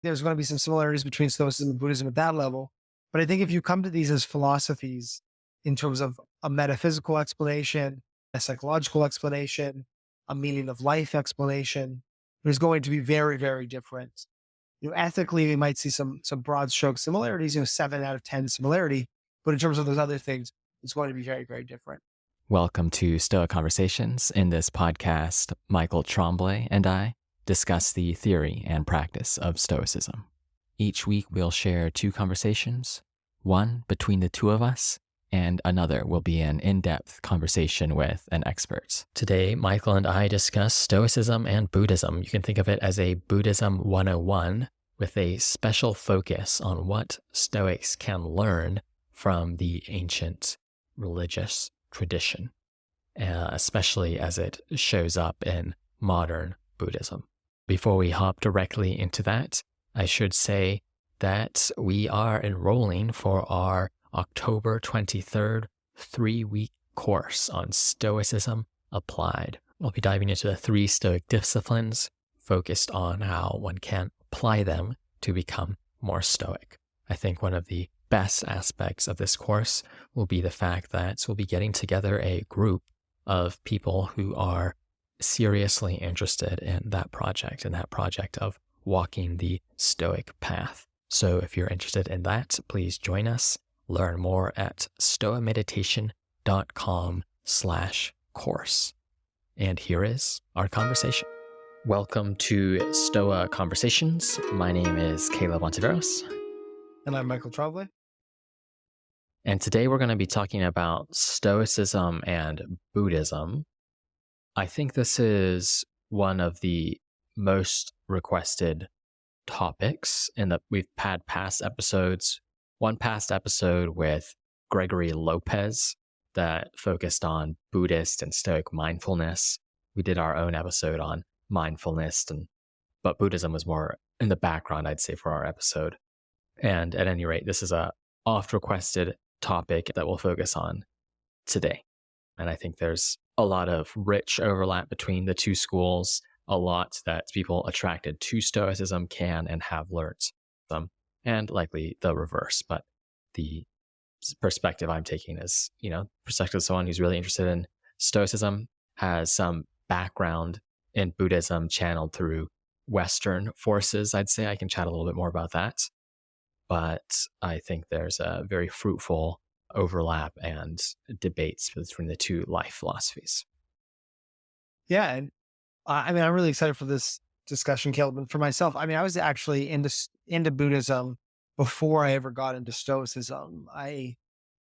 there's going to be some similarities between Stoicism and Buddhism at that level. But I think if you come to these as philosophies in terms of a metaphysical explanation, a psychological explanation, a meaning of life explanation, there's going to be very, very different. Ethically, we might see some broad stroke similarities, 7 out of 10 similarity. But in terms of those other things, it's going to be very, very different. Welcome to Stoa Conversations. In this podcast, Michael Tremblay and I discuss the theory and practice of Stoicism. Each week, we'll share 2 conversations, one between the two of us, and another will be an in-depth conversation with an expert. Today, Michael and I discuss Stoicism and Buddhism. You can think of it as a Buddhism 101 with a special focus on what Stoics can learn from the ancient religious tradition, especially as it shows up in modern Buddhism. Before we hop directly into that, I should say that we are enrolling for our October 23rd 3-week course on Stoicism Applied. We'll be diving into the 3 Stoic disciplines, focused on how one can apply them to become more Stoic. I think one of the best aspects of this course will be the fact that we'll be getting together a group of people who are seriously interested in that project of walking the Stoic path. So if you're interested in that, please join us. Learn more at stoameditation.com/course. And here is our conversation. Welcome to Stoa Conversations. My name is Caleb Ontiveros. And I'm Michael Tremblay. And today we're going to be talking about Stoicism and Buddhism. I think this is one of the most requested topics in that we've had past episodes. One past episode with Gregory Lopez that focused on Buddhist and Stoic mindfulness. We did our own episode on mindfulness, but Buddhism was more in the background, I'd say, for our episode. And at any rate, this is a oft-requested topic that we'll focus on today. And I think there's a lot of rich overlap between the two schools, a lot that people attracted to Stoicism can and have learned them, and likely the reverse. But the perspective I'm taking is, perspective of someone who's really interested in Stoicism, has some background in Buddhism channeled through Western forces. I'd say I can chat a little bit more about that. But I think there's a very fruitful overlap and debates between the two life philosophies. Yeah. And I'm really excited for this discussion, Caleb. And for myself, I was actually into Buddhism before I ever got into Stoicism.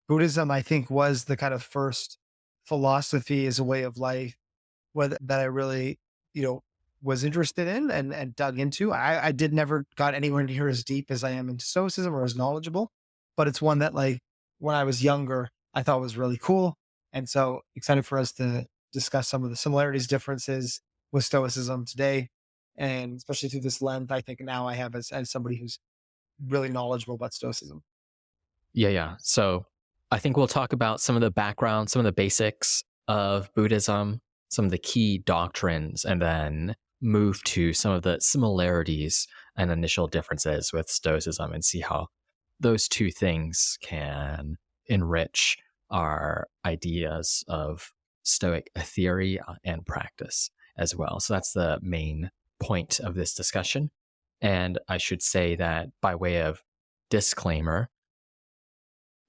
Buddhism, I think, was the kind of first philosophy as a way of life that I really, was interested in and dug into. I did never got anywhere near as deep as I am into Stoicism or as knowledgeable, but it's one that, when I was younger, I thought was really cool. And so excited for us to discuss some of the similarities, differences with Stoicism today. And especially through this lens, I think now I have as somebody who's really knowledgeable about Stoicism. Yeah. So I think we'll talk about some of the background, some of the basics of Buddhism, some of the key doctrines, and then move to some of the similarities and initial differences with Stoicism and see how those two things can enrich our ideas of Stoic theory and practice as well. So that's the main point of this discussion. And I should say that by way of disclaimer,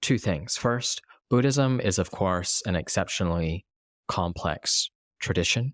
2 things. First, Buddhism is, of course, an exceptionally complex tradition.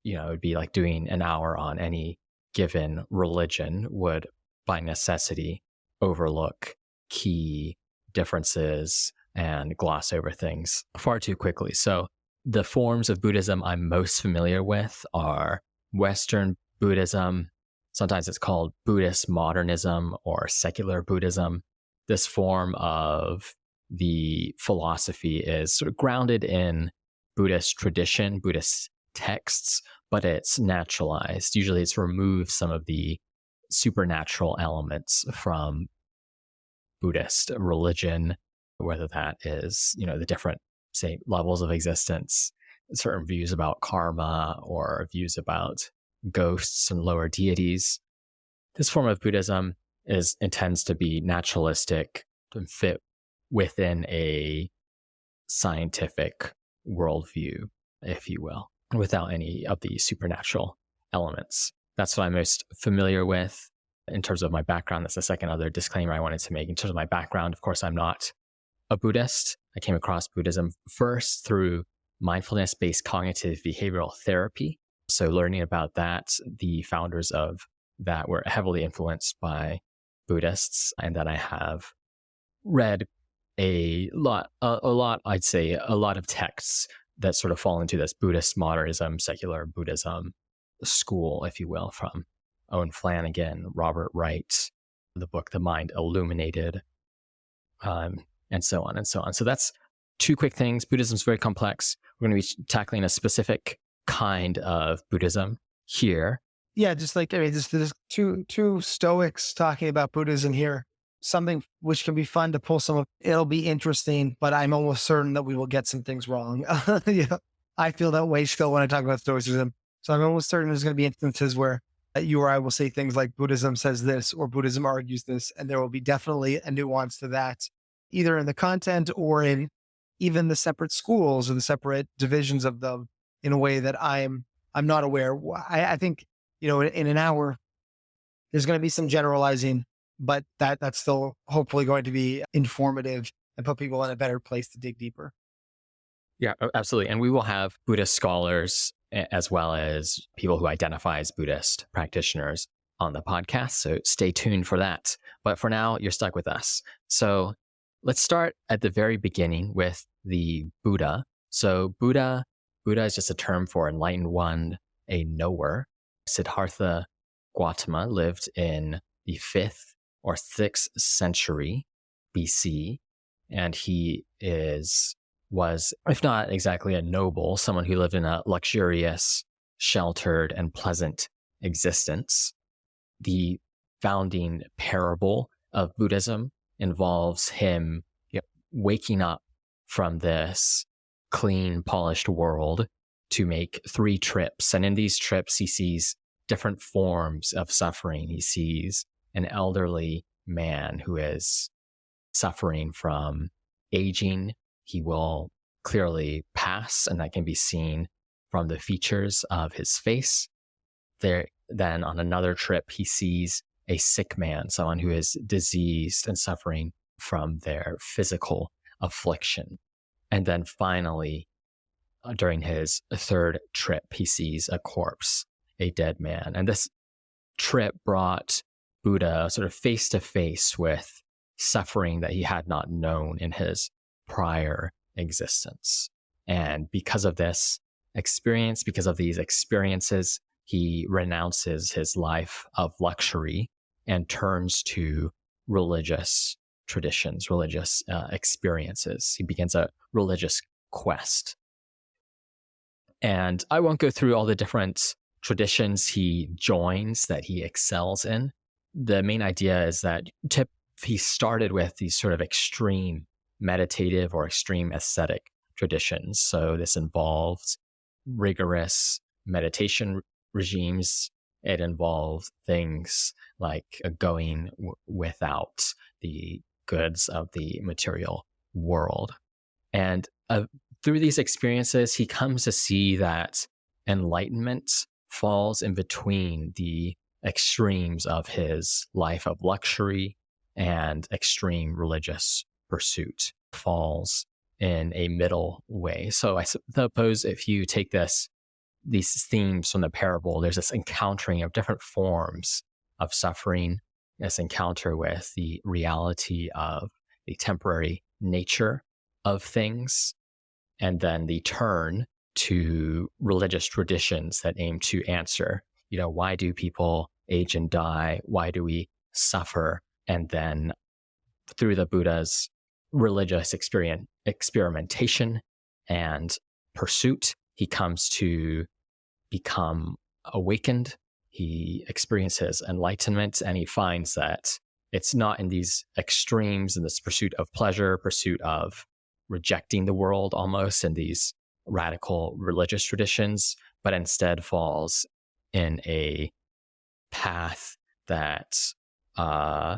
It would be like doing an hour on any given religion would, by necessity, overlook key differences and gloss over things far too quickly. So the forms of Buddhism I'm most familiar with are Western Buddhism. Sometimes it's called Buddhist modernism or secular Buddhism. This form of the philosophy is sort of grounded in Buddhist tradition, Buddhist texts, but it's naturalized. Usually it's removed some of the supernatural elements from Buddhist religion, whether that is, the different, say, levels of existence, certain views about karma or views about ghosts and lower deities. this form of Buddhism intends to be naturalistic, to fit within a scientific worldview, if you will, without any of the supernatural elements. That's what I'm most familiar with in terms of my background. That's the second other disclaimer I wanted to make. In terms of my background, of course, I'm not a Buddhist. I came across Buddhism first through mindfulness-based cognitive behavioral therapy. So learning about that, the founders of that were heavily influenced by Buddhists, and that I have read a lot, I'd say a lot of texts that sort of fall into this Buddhist modernism, secular Buddhism school, if you will, from Owen Flanagan, Robert Wright, the book The Mind Illuminated, and so on and so on. So that's two quick things. Buddhism is very complex. We're going to be tackling a specific kind of Buddhism here. Yeah, just like, I mean, there's two Stoics talking about Buddhism here. Something which can be fun to pull some of. It'll be interesting, but I'm almost certain that we will get some things wrong. Yeah, I feel that way still when I talk about Stoicism. So I'm almost certain there's going to be instances where you or I will say things like Buddhism says this or Buddhism argues this, and there will be definitely a nuance to that, either in the content or in even the separate schools or the separate divisions of them in a way that I'm not aware. I think, in an hour, there's going to be some generalizing, but that's still hopefully going to be informative and put people in a better place to dig deeper. Yeah, absolutely. And we will have Buddhist scholars as well as people who identify as Buddhist practitioners on the podcast. So stay tuned for that. But for now, you're stuck with us. So let's start at the very beginning with the Buddha. So Buddha is just a term for enlightened one, a knower. Siddhartha Gautama lived in the 5th or 6th century BC, and he was, if not exactly a noble, someone who lived in a luxurious, sheltered, and pleasant existence. The founding parable of Buddhism involves him waking up from this clean, polished world to make 3 trips. And in these trips, he sees different forms of suffering. He sees an elderly man who is suffering from aging. He will clearly pass, and that can be seen from the features of his face. Then on another trip, he sees a sick man, someone who is diseased and suffering from their physical affliction. And then finally, during his 3rd trip, he sees a corpse, a dead man. And this trip brought Buddha sort of face to face with suffering that he had not known in his prior existence. And because of this experience, because of these experiences, he renounces his life of luxury and turns to religious traditions, religious experiences. He begins a religious quest. And I won't go through all the different traditions he joins that he excels in. The main idea is that he started with these sort of extreme meditative or extreme ascetic traditions. So this involved rigorous meditation regimes. It involved things like going without the goods of the material world. And through these experiences, he comes to see that enlightenment falls in between the extremes of his life of luxury and extreme religious pursuit, falls in a middle way. So I suppose if you take these themes from the parable, there's this encountering of different forms of suffering, this encounter with the reality of the temporary nature of things, and then the turn to religious traditions that aim to answer, why do people age and die? Why do we suffer? And then through the Buddha's religious experimentation and pursuit, he comes to become awakened. He experiences enlightenment, and he finds that it's not in these extremes, in this pursuit of pleasure, pursuit of rejecting the world almost, in these radical religious traditions, but instead falls in a path that uh,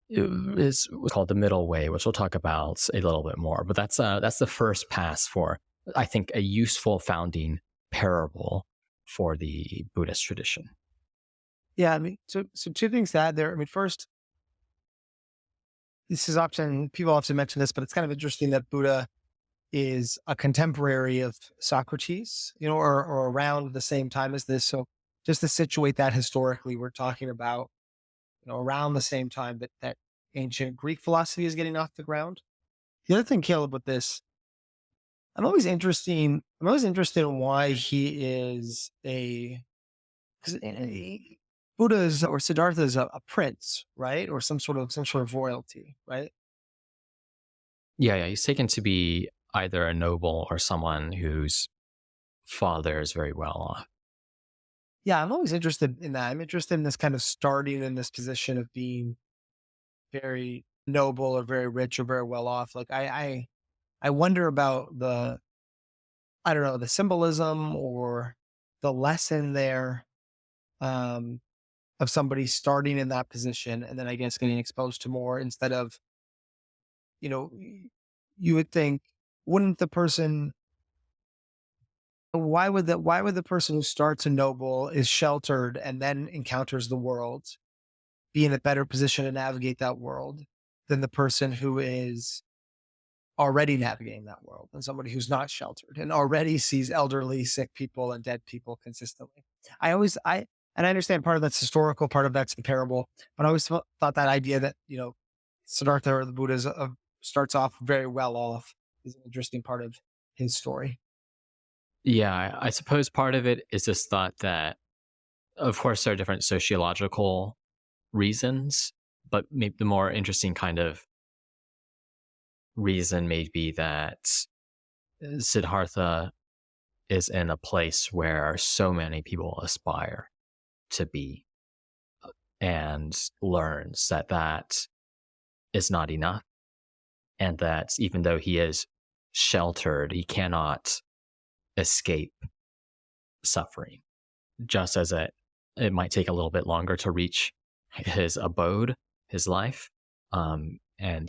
is called the middle way, which we'll talk about a little bit more. But that's the first pass for, I think, a useful founding parable for the Buddhist tradition. Yeah, I mean, so two things to add there. I mean, first, this is often people often mention this, but it's kind of interesting that Buddha is a contemporary of Socrates, or around the same time as this. So just to situate that historically, we're talking about, around the same time that ancient Greek philosophy is getting off the ground. The other thing, Caleb, with this, I'm always interested in why he is because Buddha's or Siddhartha is a prince, right? Or some sort of royalty, right? Yeah, he's taken to be either a noble or someone whose father is very well off. Yeah, I'm always interested in that. I'm interested in this kind of starting in this position of being very noble or very rich or very well off. Like I wonder about I don't know, the symbolism or the lesson there, um, of somebody starting in that position and then I guess getting exposed to more instead of, you know, you would think, wouldn't the person why would the person who starts a noble is sheltered and then encounters the world be in a better position to navigate that world than the person who is already navigating that world and somebody who's not sheltered and already sees elderly, sick people and dead people consistently. And I understand part of that's historical, part of that's the parable, but I always thought that idea that, Siddhartha or the Buddha starts off very well off is an interesting part of his story. Yeah, I suppose part of it is this thought that, of course, there are different sociological reasons, but maybe the more interesting kind of reason may be that Siddhartha is in a place where so many people aspire to be, and learns that that is not enough, and that even though he is sheltered, he cannot escape suffering. Just as it might take a little bit longer to reach his abode, his life, and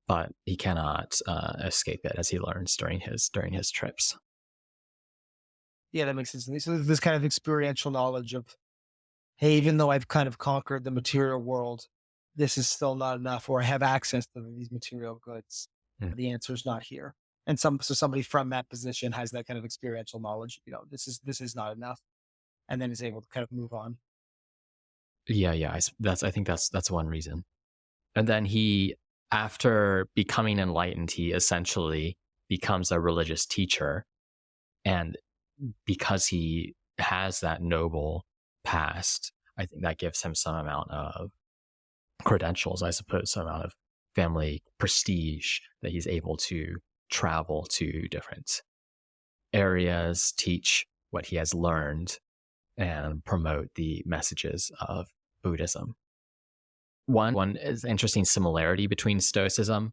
but he cannot escape it, as he learns during his trips. Yeah, that makes sense to me. So there's this kind of experiential knowledge of, hey, even though I've kind of conquered the material world, this is still not enough, or I have access to these material goods. Mm. The answer is not here. And so somebody from that position has that kind of experiential knowledge. This is not enough, and then is able to kind of move on. Yeah, I think that's one reason. And then he, after becoming enlightened, he essentially becomes a religious teacher, and because he has that noble past, I think that gives him some amount of credentials, I suppose, some amount of family prestige, that he's able to travel to different areas, teach what he has learned, and promote the messages of Buddhism. One is interesting similarity between Stoicism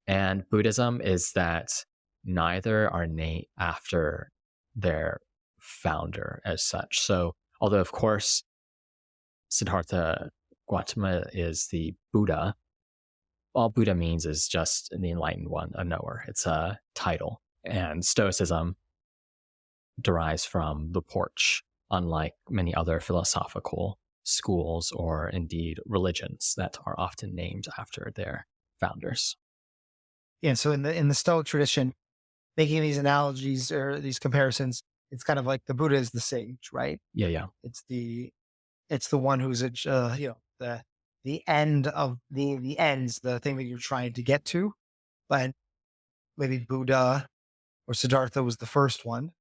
and Buddhism is that neither are named after their founder as such. So, although of course Siddhartha Gautama is the Buddha, all Buddha means is just the enlightened one, a knower. It's a title. And Stoicism derives from the porch, unlike many other philosophical schools or indeed religions that are often named after their founders. Yeah. So in the Stoic tradition, making these analogies or these comparisons, it's kind of like the Buddha is the sage, right? Yeah. It's the one who's the end of the ends, the thing that you're trying to get to. But maybe Buddha or Siddhartha was the first one,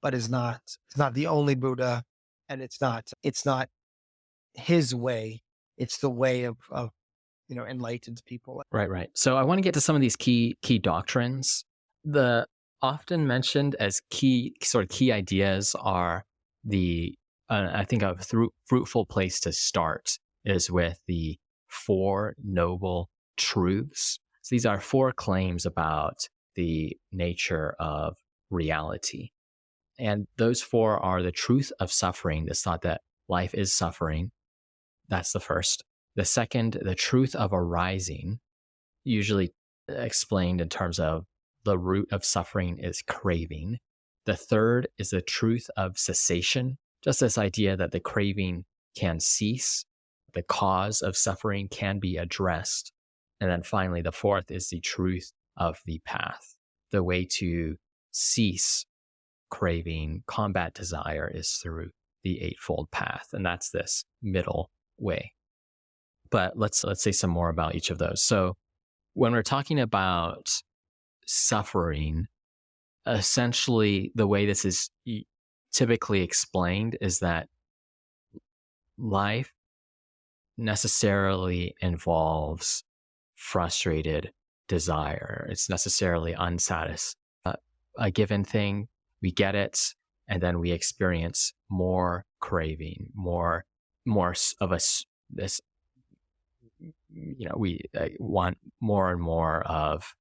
but it's not the only Buddha, and it's not his way. It's the way of enlightened people. Right. So I want to get to some of these key doctrines. The often mentioned as key ideas are the I think a fruitful place to start is with the Four Noble Truths. So these are four claims about the nature of reality. And those four are the truth of suffering, this thought that life is suffering. That's the first. The second, the truth of arising, usually explained in terms of the root of suffering is craving. The third is the truth of cessation, just this idea that the craving can cease, the cause of suffering can be addressed. And then finally, the fourth is the truth of the path. The way to cease craving, combat desire, is through the Eightfold Path. And that's this middle way. But let's say some more about each of those. So when we're talking about suffering, essentially the way this is typically explained is that life necessarily involves frustrated desire. It's necessarily unsatisfied. A given thing, we get it, and then we experience more craving, more of this. We want more and more of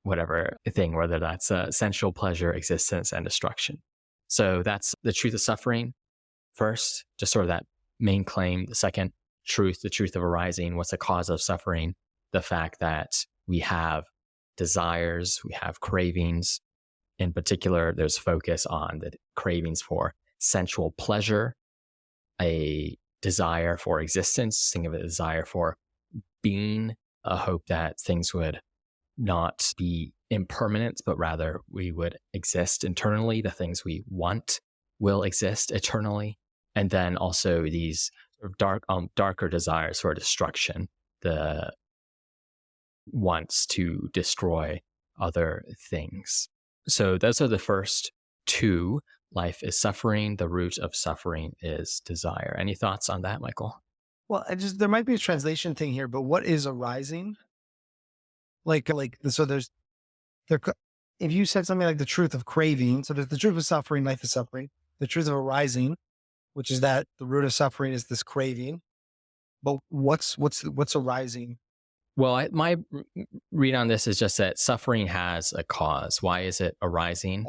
whatever thing, whether that's sensual pleasure, existence, and destruction. So that's the truth of suffering. First, just sort of that main claim. The second truth, the truth of arising. What's the cause of suffering? The fact that we have desires, we have cravings. In particular, there's focus on the cravings for sensual pleasure, a desire for existence, think of it as a desire for being, a hope that things would not be impermanent, but rather we would exist internally. The things we want will exist eternally. And then also these darker desires for destruction, the wants to destroy other things. So those are the first two. Life is suffering. The root of suffering is desire. Any thoughts on that, Michael? Well, there might be a translation thing here, but what is arising? So if you said something like the truth of craving, so there's the truth of suffering, life is suffering, the truth of arising, which is that the root of suffering is this craving. But what's arising? Well, my read on this is just that suffering has a cause. Why is it arising?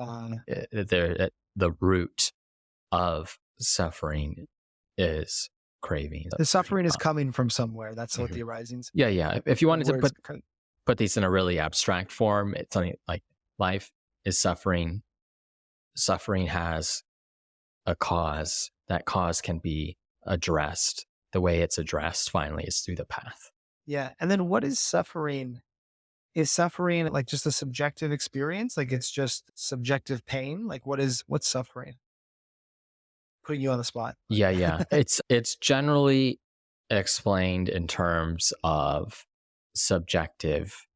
The root of suffering is craving. The suffering is coming from somewhere. That's what the arising's. Yeah. If you wanted to put these in a really abstract form, it's something like life is suffering. Suffering has a cause. That cause can be addressed. The way it's addressed finally is through the path. Yeah. And then what is suffering? Is suffering like just a subjective experience? Like it's just subjective pain? Like what's suffering? Putting you on the spot. Yeah. It's generally explained in terms of subjective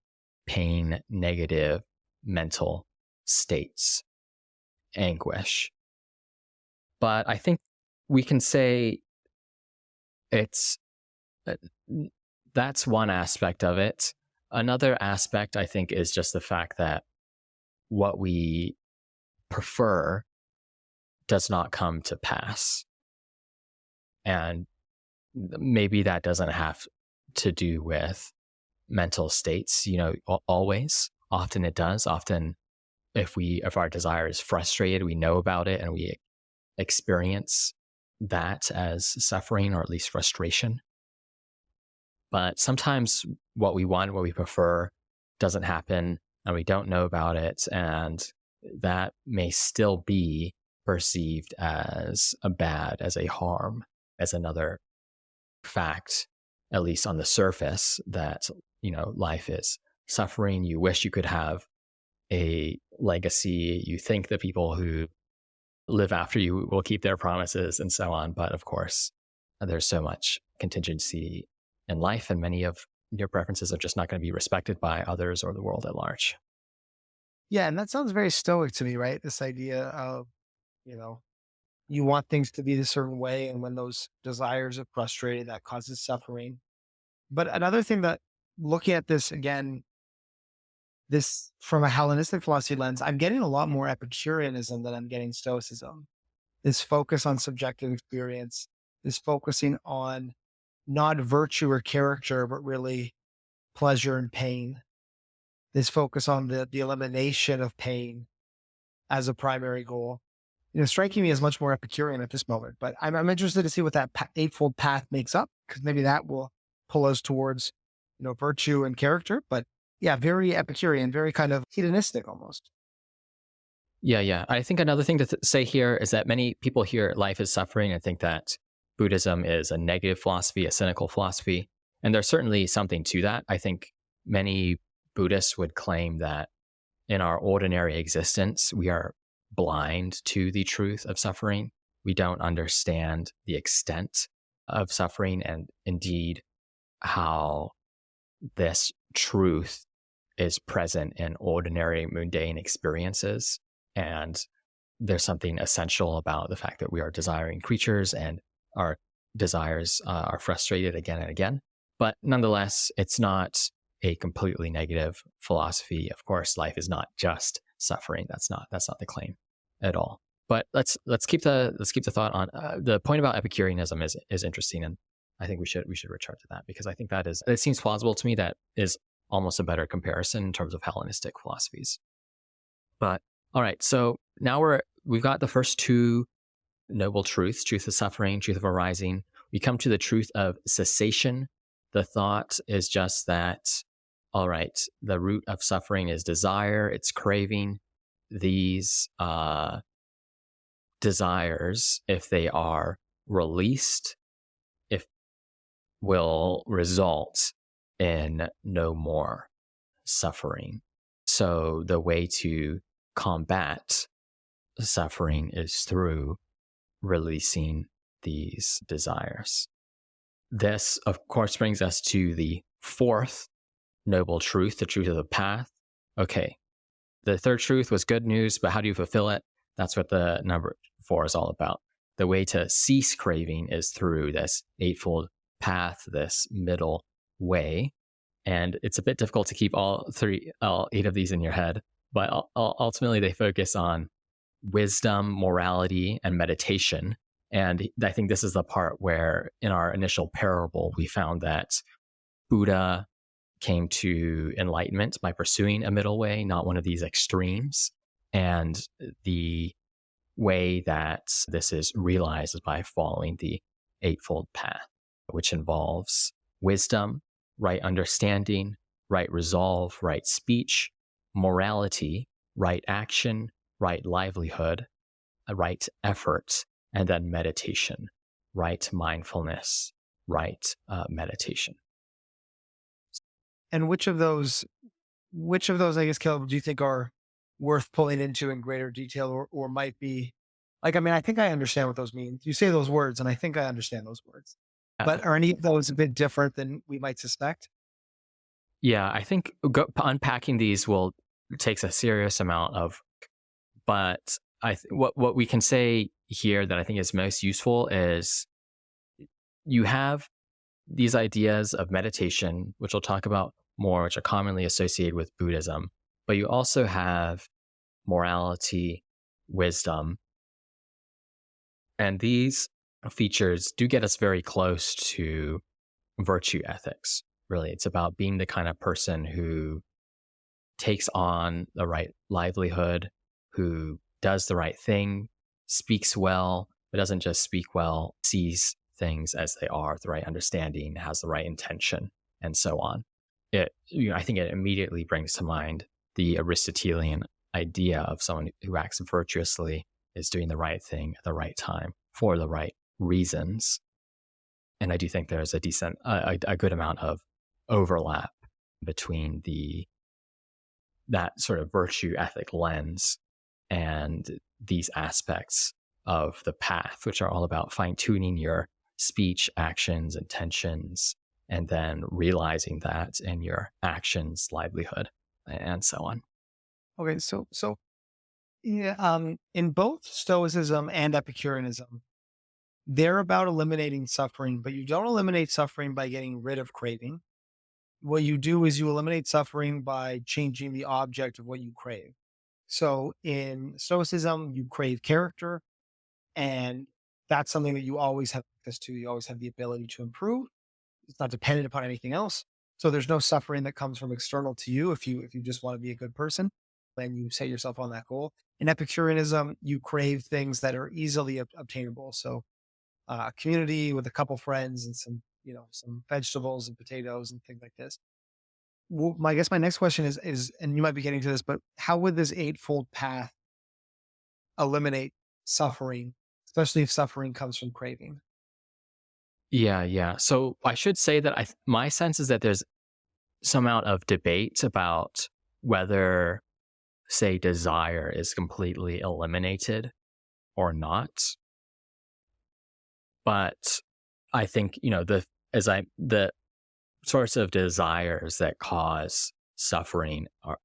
pain, negative mental states, anguish. But I think we can say that's one aspect of it. Another aspect, I think, is just the fact that what we prefer does not come to pass. And maybe that doesn't have to do with mental states, always. Often it does. Often if our desire is frustrated, we know about it and we experience that as suffering or at least frustration. But sometimes what we want, what we prefer doesn't happen and we don't know about it. And that may still be perceived as a bad, as a harm, as another fact, at least on the surface, that, life is suffering. You wish you could have a legacy. You think the people who live after you will keep their promises and so on. But of course, there's so much contingency in life, and many of your preferences are just not going to be respected by others or the world at large. Yeah. And that sounds very stoic to me, right? This idea of, you want things to be a certain way. And when those desires are frustrated, that causes suffering. But another thing that looking at this again, this from a Hellenistic philosophy lens, I'm getting a lot more Epicureanism than I'm getting Stoicism. This focus on subjective experience, this focusing on not virtue or character, but really pleasure and pain. This focus on the elimination of pain as a primary goal. striking me as much more Epicurean at this moment. But I'm interested to see what that eightfold path makes up, because maybe that will pull us towards, virtue and character. But yeah, very Epicurean, very kind of hedonistic almost. Yeah, yeah. I think another thing to say here is that many people hear life is suffering and think that Buddhism is a negative philosophy, a cynical philosophy. And there's certainly something to that. I think many Buddhists would claim that in our ordinary existence, we are blind to the truth of suffering. We don't understand the extent of suffering and indeed how this truth is present in ordinary mundane experiences. And there's something essential about the fact that we are desiring creatures and our desires are frustrated again and again. But nonetheless, it's not a completely negative philosophy. Of course, life is not just suffering. That's not the claim at all. But let's keep the thought on the point about Epicureanism is interesting, and I think we should return to that, because I think it seems plausible to me. That is almost a better comparison in terms of Hellenistic philosophies. But all right, so now we've got the first two noble truths: truth of suffering, truth of arising. We come to the truth of cessation. The thought is just that, all right, the root of suffering is desire, it's craving. These desires, if they are released, will result in no more suffering. So the way to combat suffering is through releasing these desires. This, of course, brings us to the fourth noble truth, the truth of the path. Okay, the third truth was good news, but how do you fulfill it? That's what the number 4 is all about. The way to cease craving is through this eightfold path, this middle way. And it's a bit difficult to keep all 8 of these in your head, but ultimately they focus on wisdom, morality, and meditation. And I think this is the part where in our initial parable, we found that Buddha came to enlightenment by pursuing a middle way, not one of these extremes. And the way that this is realized is by following the eightfold path, which involves wisdom, right understanding, right resolve, right speech, morality, right action, right livelihood, right effort, and then meditation, right mindfulness, right meditation. And which of those, I guess, Caleb, do you think are worth pulling into in greater detail, or might be like, I mean, I think I understand what those mean. You say those words and I think I understand those words, but are any of those a bit different than we might suspect? Yeah, I think unpacking these takes a serious amount of, but what we can say here that I think is most useful is you have these ideas of meditation, which we'll talk about more, which are commonly associated with Buddhism, but you also have morality, wisdom, and these features do get us very close to virtue ethics. Really, it's about being the kind of person who takes on the right livelihood, who does the right thing, speaks well, but doesn't just speak well, sees things as they are, the right understanding, has the right intention, and so on. I think it immediately brings to mind the Aristotelian idea of someone who acts virtuously is doing the right thing at the right time for the right reasons. And I do think there's a good amount of overlap between that sort of virtue ethic lens and these aspects of the path, which are all about fine-tuning your speech, actions, intentions, and then realizing that in your actions, livelihood, and so on. Okay, so yeah, in both Stoicism and Epicureanism, they're about eliminating suffering, but you don't eliminate suffering by getting rid of craving. What you do is you eliminate suffering by changing the object of what you crave. So in Stoicism, you crave character, and that's something that you always have access to. You always have the ability to improve. It's not dependent upon anything else. So there's no suffering that comes from external to you if you just want to be a good person. and you set yourself on that goal. In Epicureanism, you crave things that are easily obtainable. So, community with a couple friends and some, some vegetables and potatoes and things like this. Well, I guess my next question is, and you might be getting to this, but how would this eightfold path eliminate suffering, especially if suffering comes from craving? Yeah, yeah. So I should say that my sense is that there's some amount of debate about whether, say, desire is completely eliminated or not. But I think, the sorts of desires that cause suffering are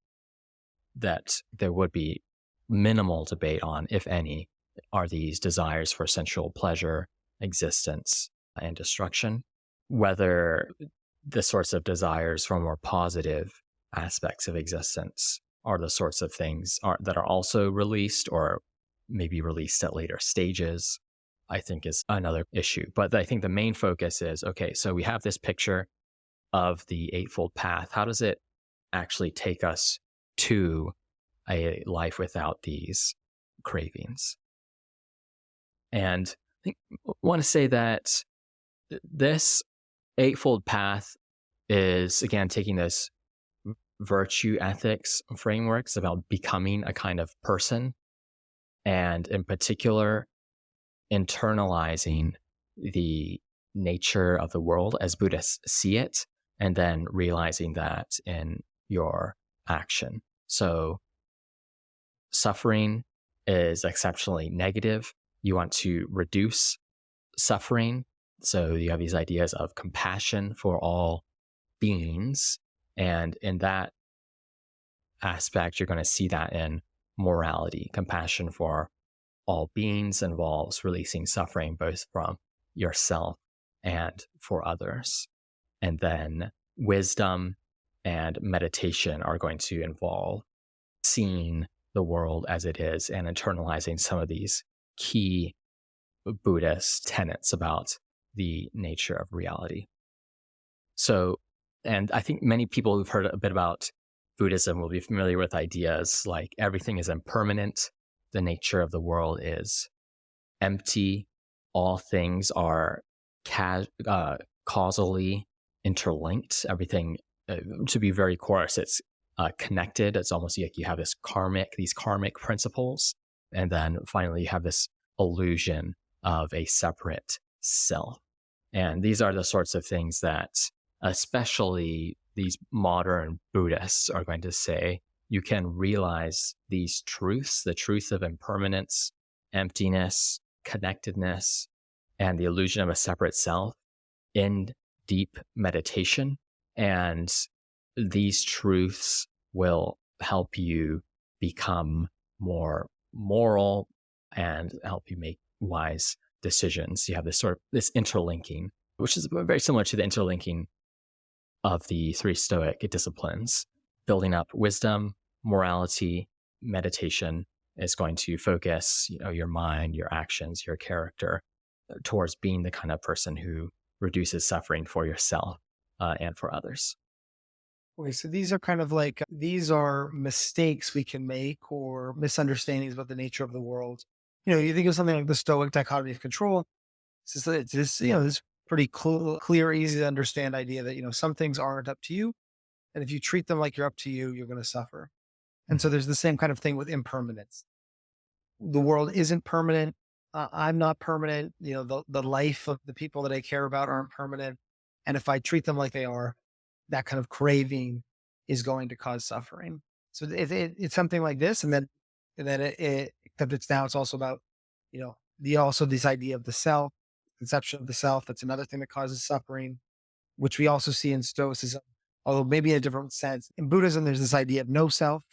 that there would be minimal debate on, if any, are these desires for sensual pleasure, existence, and destruction. Whether the sorts of desires for more positive aspects of existence are the sorts of things that are also released or maybe released at later stages, I think is another issue. But I think the main focus is, okay, so we have this picture of the Eightfold Path. How does it actually take us to a life without these cravings? And I think I want to say that this Eightfold Path is, again, taking this virtue ethics frameworks about becoming a kind of person, and in particular, internalizing the nature of the world as Buddhists see it, and then realizing that in your action. So suffering is exceptionally negative. You want to reduce suffering. So you have these ideas of compassion for all beings. And in that aspect, you're going to see that in morality. Compassion for all beings involves releasing suffering both from yourself and for others. And then wisdom and meditation are going to involve seeing the world as it is and internalizing some of these key Buddhist tenets about the nature of reality. So, and I think many people who've heard a bit about Buddhism will be familiar with ideas like everything is impermanent, the nature of the world is empty, all things are causally interlinked. Everything, to be very coarse, it's connected. It's almost like you have these karmic principles. And then finally, you have this illusion of a separate self. And these are the sorts of things that especially these modern Buddhists are going to say, you can realize these truths, the truth of impermanence, emptiness, connectedness, and the illusion of a separate self in deep meditation. And these truths will help you become more moral and help you make wise decisions. You have this interlinking, which is very similar to the interlinking of the three Stoic disciplines. Building up wisdom, morality, meditation is going to focus, your mind, your actions, your character towards being the kind of person who reduces suffering for yourself and for others. Okay, so these are kind of like these are mistakes we can make or misunderstandings about the nature of the world. You think of something like the Stoic dichotomy of control. It's just this pretty clear, easy to understand idea that some things aren't up to you, and if you treat them like you're up to you, you're going to suffer. And so there's the same kind of thing with impermanence. The world isn't permanent. I'm not permanent. The life of the people that I care about aren't permanent, and if I treat them like they are, that kind of craving is going to cause suffering. So it's something like this, and then except it's also about also this idea of the self, conception of the self. That's another thing that causes suffering, which we also see in Stoicism, although maybe in a different sense. In Buddhism, there's this idea of no self,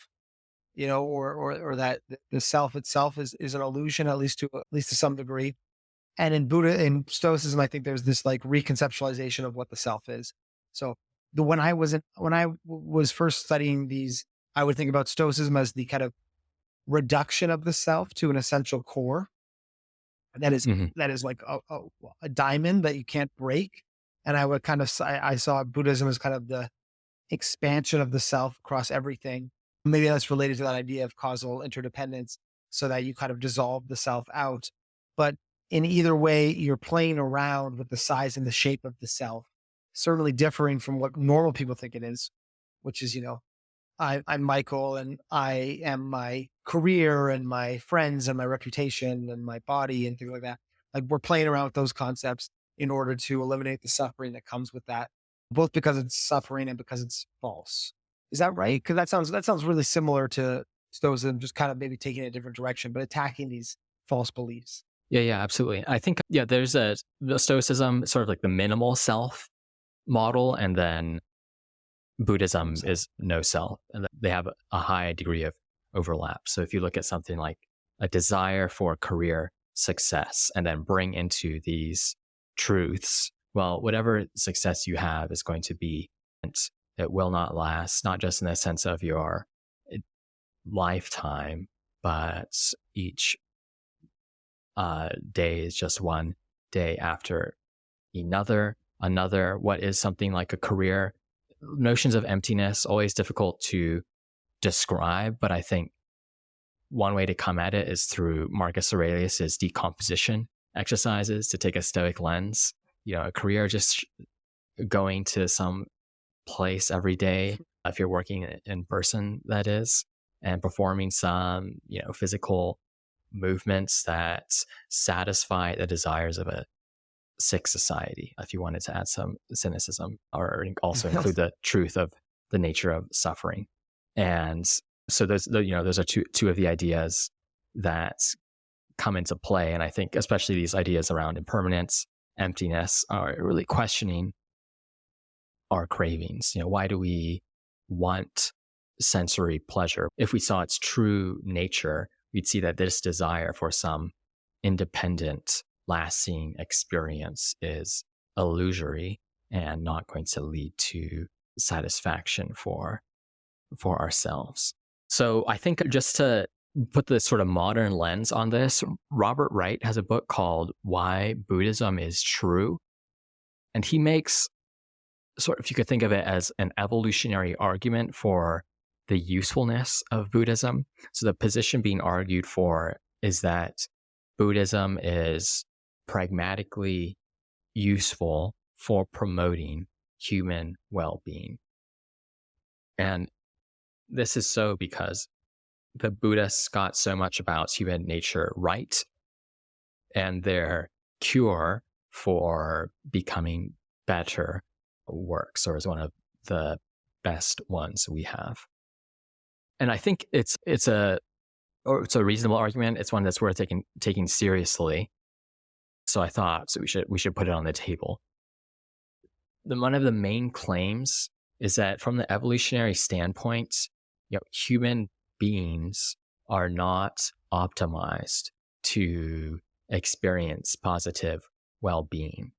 or that the self itself is an illusion, at least to some degree. And in Stoicism, I think there's this like reconceptualization of what the self is. So when I was first studying these, I would think about Stoicism as the kind of reduction of the self to an essential core. That is Mhm. that is like a diamond that you can't break. And I would I saw Buddhism as kind of the expansion of the self across everything. Maybe that's related to that idea of causal interdependence so that you kind of dissolve the self out. But in either way, you're playing around with the size and the shape of the self, certainly differing from what normal people think it is, which is, I'm Michael and I am my career and my friends and my reputation and my body and things like that. Like we're playing around with those concepts in order to eliminate the suffering that comes with that, both because it's suffering and because it's false. Is that right? Because that sounds really similar to Stoicism, just kind of maybe taking it a different direction, but attacking these false beliefs. Yeah, yeah, absolutely. I think, yeah, there's the Stoicism, sort of like the minimal self model, and then Buddhism So, is no self, and they have a high degree of overlap. So if you look at something like a desire for career success and then bring into these truths, well, whatever success you have is going to be, it will not last, not just in the sense of your lifetime, but each day is just one day after another. What is something like a career? Notions of emptiness, always difficult to describe, but I think one way to come at it is through Marcus Aurelius's decomposition exercises to take a stoic lens. A career just going to some place every day, if you're working in person, that is, and performing some, physical movements that satisfy the desires of a sick society, if you wanted to add some cynicism or also include the truth of the nature of suffering. And so those are two of the ideas that come into play. And I think especially these ideas around impermanence, emptiness, are really questioning our cravings. Why do we want sensory pleasure? If we saw its true nature, we'd see that this desire for some independent, lasting experience is illusory and not going to lead to satisfaction for ourselves. So I think, just to put this sort of modern lens on this, Robert Wright has a book called Why Buddhism is True. And he makes sort of, you could think of it as an evolutionary argument for the usefulness of Buddhism. So the position being argued for is that Buddhism is pragmatically useful for promoting human well-being. And this is so because the Buddhists got so much about human nature right, and their cure for becoming better works, or is one of the best ones we have. And I think it's a reasonable argument. It's one that's worth taking seriously. So I thought we should put it on the table. One of the main claims is that from the evolutionary standpoint, human beings are not optimized to experience positive well-being.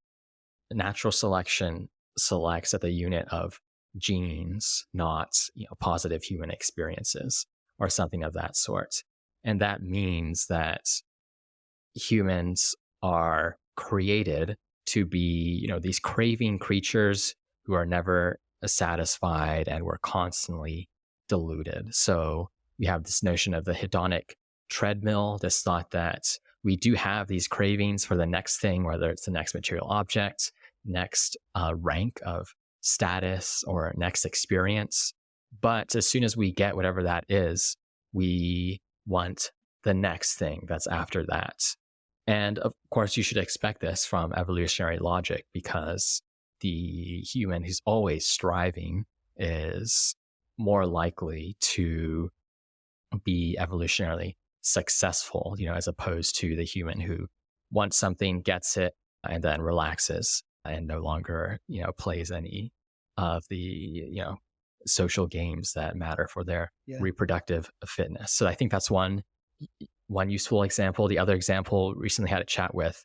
Natural selection selects at the unit of genes, not positive human experiences or something of that sort. And that means that humans are created to be, these craving creatures who are never satisfied, and we're constantly deluded. So we have this notion of the hedonic treadmill, this thought that we do have these cravings for the next thing, whether it's the next material object, next rank of status, or next experience. But as soon as we get whatever that is, we want the next thing that's after that. And of course, you should expect this from evolutionary logic, because the human who's always striving is more likely to be evolutionarily successful, as opposed to the human who wants something, gets it, and then relaxes and no longer, plays any of the, social games that matter for their reproductive fitness. So I think that's one useful example. The other example, recently had a chat with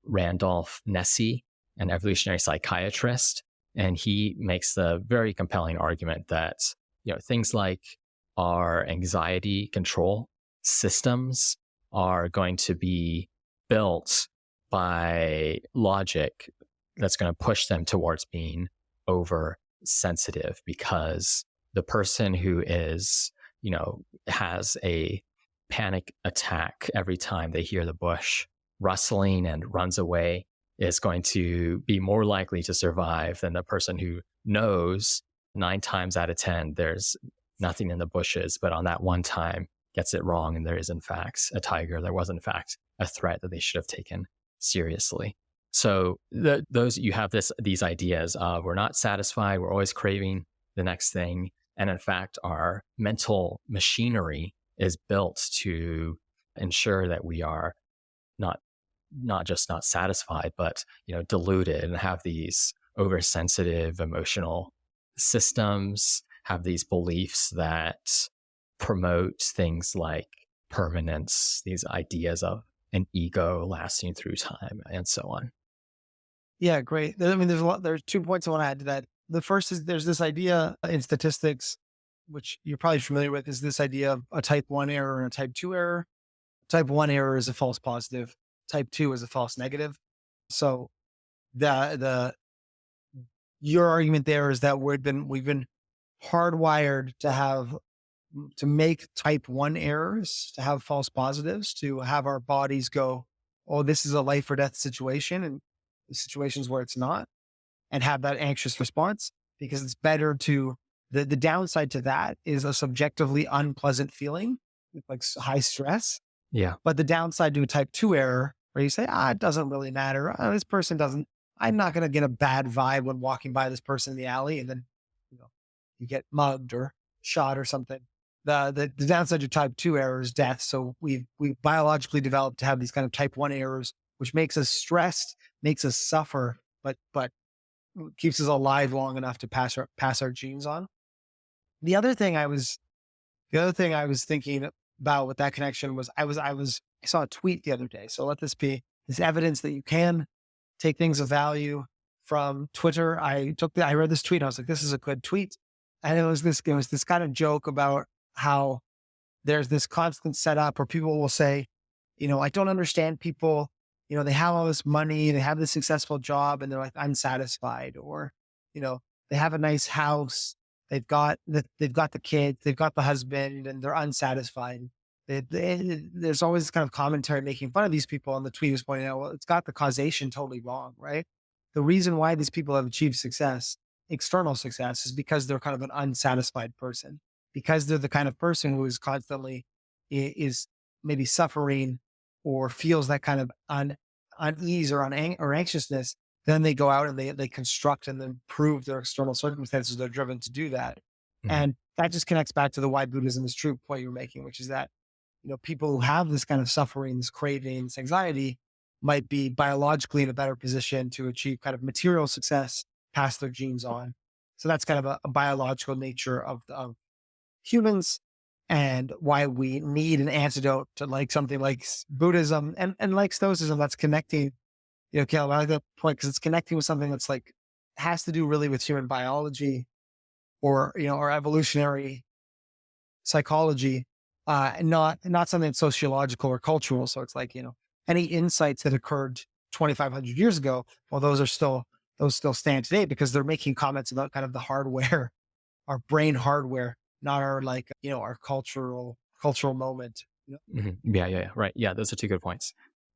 Randolph Nesse, an evolutionary psychiatrist, and he makes the very compelling argument that, things like our anxiety control systems are going to be built by logic that's going to push them towards being oversensitive, because the person who is has a panic attack every time they hear the bush rustling and runs away is going to be more likely to survive than the person who knows 9 times out of 10 there's nothing in the bushes, but on that one time gets it wrong and there is in fact a tiger. There was in fact a threat that they should have taken seriously. So you have these ideas of we're not satisfied, we're always craving the next thing, and in fact our mental machinery is built to ensure that we are not just not satisfied, but deluded and have these oversensitive emotional systems, have these beliefs that promote things like permanence, these ideas of an ego lasting through time, and so on. Yeah, great. I mean, there's 2 points I want to add to that. The first is there's this idea in statistics, which you're probably familiar with, is this idea of a type 1 error and a type 2 error. Type 1 error is a false positive. Type 2 is a false negative. So the your argument there is that we've been hardwired to make type 1 errors, to have false positives, to have our bodies go, oh, this is a life or death situation, and the situations where it's not, and have that anxious response, because it's better to the downside to that is a subjectively unpleasant feeling with like high stress. Yeah. But the downside to a type 2 error, where you say, it doesn't really matter. This person doesn't, I'm not going to get a bad vibe when walking by this person in the alley. And then, you get mugged or shot or something. The downside to type 2 error is death. So we biologically developed to have these kind of type 1 errors, which makes us stressed, makes us suffer, but keeps us alive long enough to pass our genes on. The other thing I was thinking about with that connection was I saw a tweet the other day. So let this be this evidence that you can take things of value from Twitter. I read this tweet. I was like, this is a good tweet. And it was this kind of joke about how there's this constant setup where people will say, I don't understand people, they have all this money, they have this successful job, and they're like unsatisfied, or, they have a nice house, they've got the kids, they've got the husband, and they're unsatisfied. There's always this kind of commentary making fun of these people, and the tweet was pointing out, well, it's got the causation totally wrong, right? The reason why these people have achieved success, external success, is because they're kind of an unsatisfied person, because they're the kind of person who is constantly is maybe suffering or feels that kind of unease or anxiousness. Then they go out and they construct and then prove their external circumstances. They're driven to do that. Mhm. And that just connects back to the why Buddhism is true point you're making, which is that, people who have this kind of suffering, this craving, this anxiety might be biologically in a better position to achieve kind of material success, pass their genes on. So that's kind of a biological nature of humans, and why we need an antidote to like something like Buddhism and like Stoicism that's connecting, Caleb, I like that point because it's connecting with something that's like has to do really with human biology or, or evolutionary psychology, not something that's sociological or cultural. So it's like, any insights that occurred 2,500 years ago, well, those still stand today because they're making comments about kind of the hardware, our brain hardware, not our like, our cultural moment. Yeah, right. Yeah, those are two good points.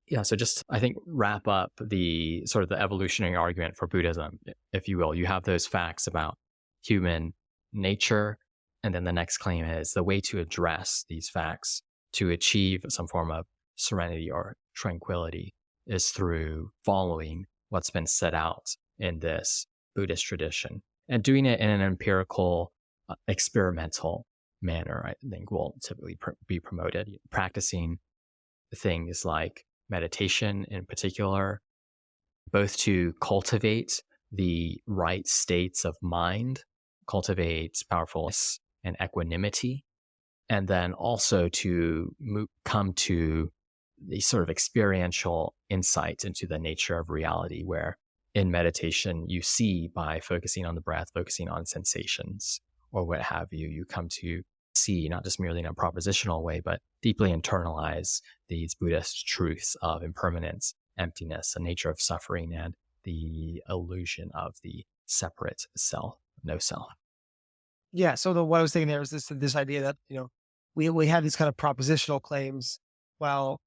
Yeah, so just I think wrap up the sort of the evolutionary argument for Buddhism, if you will. You have those facts about human nature, and then the next claim is the way to address these facts to achieve some form of serenity or tranquility is through following what's been set out in this Buddhist tradition and doing it in an empirical, experimental manner. I think will typically be promoted. Practicing things like meditation in particular, both to cultivate the right states of mind, cultivate powerfulness and equanimity, and then also to come to the sort of experiential insight into the nature of reality, where in meditation you see by focusing on the breath, focusing on sensations or what have you, you come to see not just merely in a propositional way, but deeply internalize these Buddhist truths of impermanence, emptiness, the nature of suffering, and the illusion of the separate self, no self. Yeah. So what I was thinking there is this idea that, we have these kind of propositional claims, while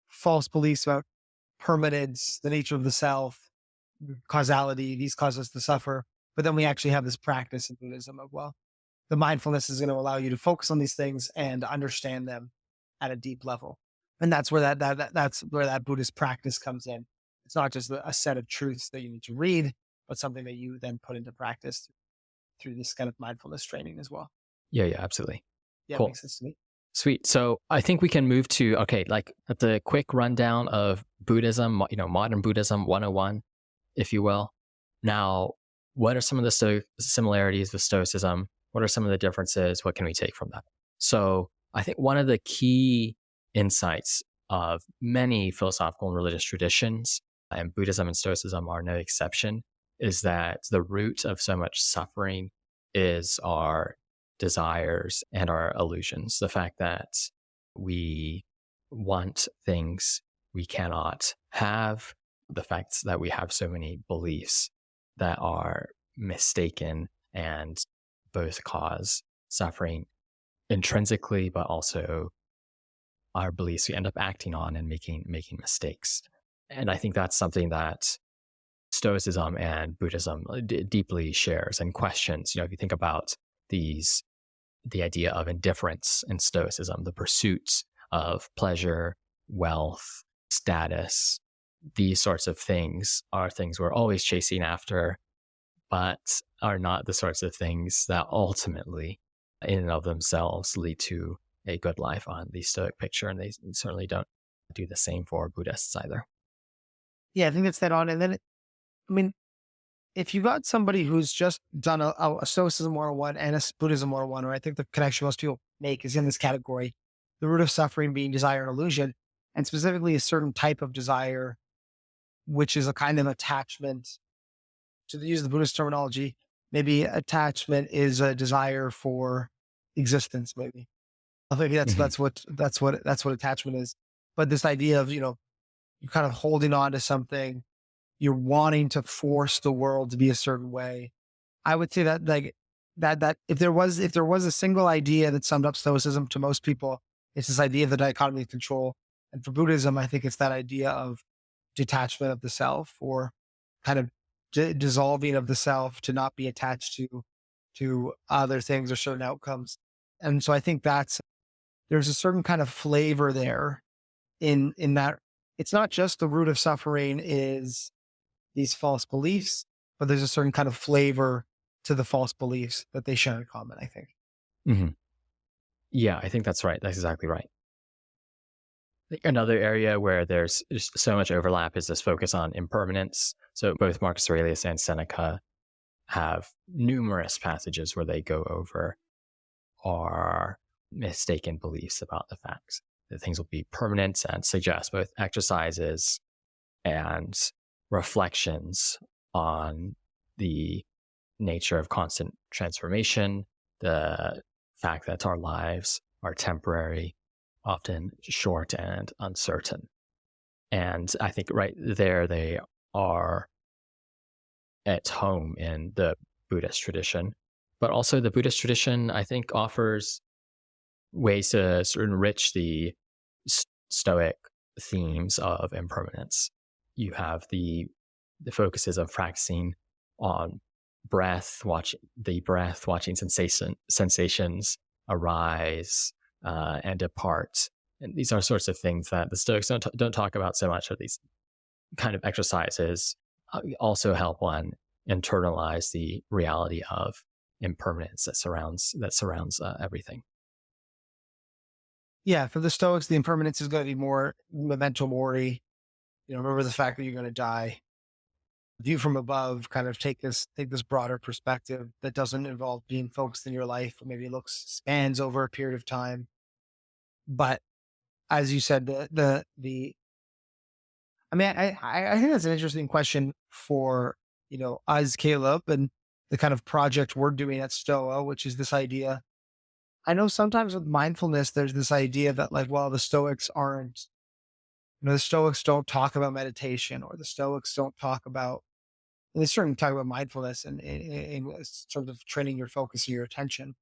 false beliefs about permanence, the nature of the self, causality, these cause us to suffer. But then we actually have this practice in Buddhism of, well, the mindfulness is going to allow you to focus on these things and understand them at a deep level. And that's where that's where that Buddhist practice comes in. It's not just a set of truths that you need to read, but something that you then put into practice through this kind of mindfulness training as well. Yeah, yeah, absolutely. Yeah, it Cool. makes sense to me. Sweet. So I think we can move to, okay, like the quick rundown of Buddhism, modern Buddhism 101, if you will. Now, what are some of the similarities with Stoicism? What are some of the differences? What can we take from that? So I think one of the key insights of many philosophical and religious traditions, and Buddhism and Stoicism are no exception, is that the root of so much suffering is our desires and our illusions. The fact that we want things we cannot have, the fact that we have so many beliefs that are mistaken and both cause suffering intrinsically, but also our beliefs we end up acting on and making mistakes. And I think that's something that Stoicism and Buddhism deeply shares and questions. If you think about the idea of indifference in Stoicism, the pursuits of pleasure, wealth, status, these sorts of things are things we're always chasing after, but are not the sorts of things that ultimately, in and of themselves, lead to a good life on the Stoic picture. And they certainly don't do the same for Buddhists either. Yeah, I think that's that on. And then, I mean, if you got somebody who's just done a Stoicism 101 and a Buddhism 101, or I think the connection most people make is in this category, the root of suffering being desire and illusion, and specifically a certain type of desire, which is a kind of attachment. To use the Buddhist terminology, maybe attachment is a desire for existence. Maybe that's Hmm. what attachment is. But this idea of you're kind of holding on to something, you're wanting to force the world to be a certain way. I would say that like that if there was a single idea that summed up Stoicism to most people, it's this idea of the dichotomy of control. And for Buddhism, I think it's that idea of detachment of the self, or kind of dissolving of the self to not be attached to other things or certain outcomes. And so I think there's a certain kind of flavor there in that it's not just the root of suffering is these false beliefs, but there's a certain kind of flavor to the false beliefs that they share in common, I think. Hmm. Yeah, I think that's right. That's exactly right. I think another area where there's just so much overlap is this focus on impermanence. So both Marcus Aurelius and Seneca have numerous passages where they go over our mistaken beliefs about the fact that things will be permanent, and suggest both exercises and reflections on the nature of constant transformation, the fact that our lives are temporary, often short and uncertain. And I think right there they are at home in the Buddhist tradition. But also the Buddhist tradition, I think, offers ways to sort of enrich the Stoic themes of impermanence. You have the focuses of practicing on watching sensations arise and depart. And these are sorts of things that the Stoics don't talk about so much. Or these kind of exercises also help one internalize the reality of impermanence that surrounds everything. Yeah, for the Stoics, the impermanence is going to be more memento mori. Remember the fact that you're going to die. View from above, kind of take this broader perspective that doesn't involve being focused in your life, or maybe looks spans over a period of time. But as you said, the I mean, I think that's an interesting question for us, Caleb, and the kind of project we're doing at Stoa, which is this idea. I know sometimes with mindfulness, there's this idea that like, well, the Stoics aren't, the Stoics don't talk about meditation, or the Stoics don't talk about and they certainly talk about mindfulness and in sort of training your focus and your attention,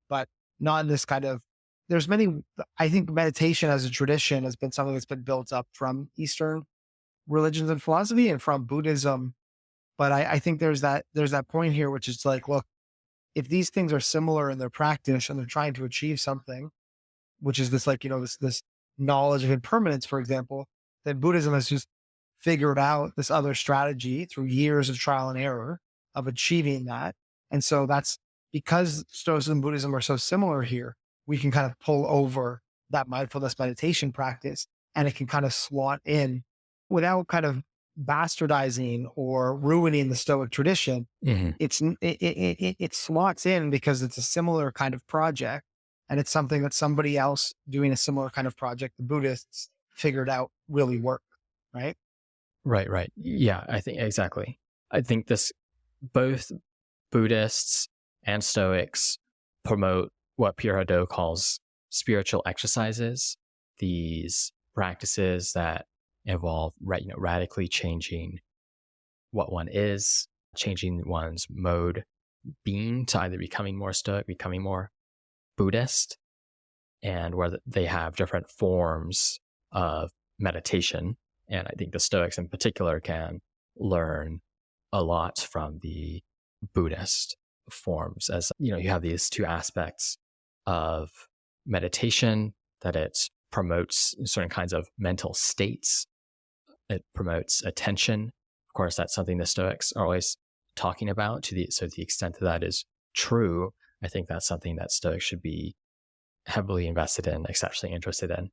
but not in this kind of. There's many. I think meditation as a tradition has been something that's been built up from Eastern religions and philosophy and from Buddhism. But I think there's that point here, which is like, look, if these things are similar in their practice and they're trying to achieve something, which is this like, this knowledge of impermanence, for example, then Buddhism has just figured out this other strategy through years of trial and error of achieving that. And so that's because Stoicism and Buddhism are so similar here, we can kind of pull over that mindfulness meditation practice and it can kind of slot in without kind of bastardizing or ruining the Stoic tradition. Mhm. It slots in because it's a similar kind of project, and it's something that somebody else doing a similar kind of project, the Buddhists, figured out really work, right? Right, right. Yeah, I think exactly. I think this both Buddhists and Stoics promote what Pierre Hadot calls spiritual exercises, these practices that involve radically changing what one is, changing one's mode being to either becoming more Stoic, becoming more Buddhist, and where they have different forms of meditation. And I think the Stoics in particular can learn a lot from the Buddhist forms. As you have these two aspects of meditation, that it promotes certain kinds of mental states. It promotes attention. Of course, that's something the Stoics are always talking about. So to the extent that that is true, I think that's something that Stoics should be heavily invested in, exceptionally interested in.